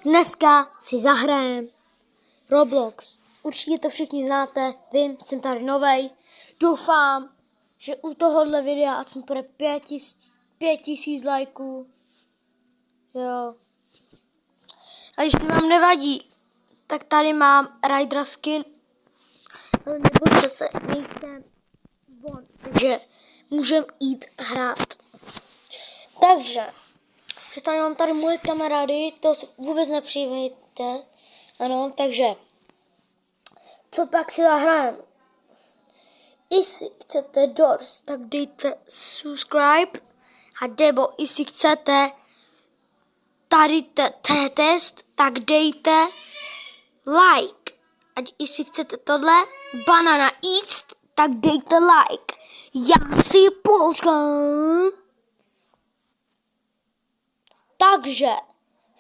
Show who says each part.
Speaker 1: Dneska si zahrajem Roblox. Určitě to všichni znáte, vím, jsem tady novej. Doufám, že u tohohle videa aspoň bude 5000 lajků. Jo. A když vám nevadí, tak tady mám Rydera skin. Ale nebojte se, nejsem von, takže můžem jít hrát. Takže, tady mám tady moje kamarády, to se vůbec nepřijmejte. Ano, takže, co pak si zahrajeme? Jestli chcete Doors, tak dejte subscribe. A nebo jestli chcete tady test, tak dejte like. A jestli chcete tohle, Banana East, tak dejte like. Já si počkám. Takže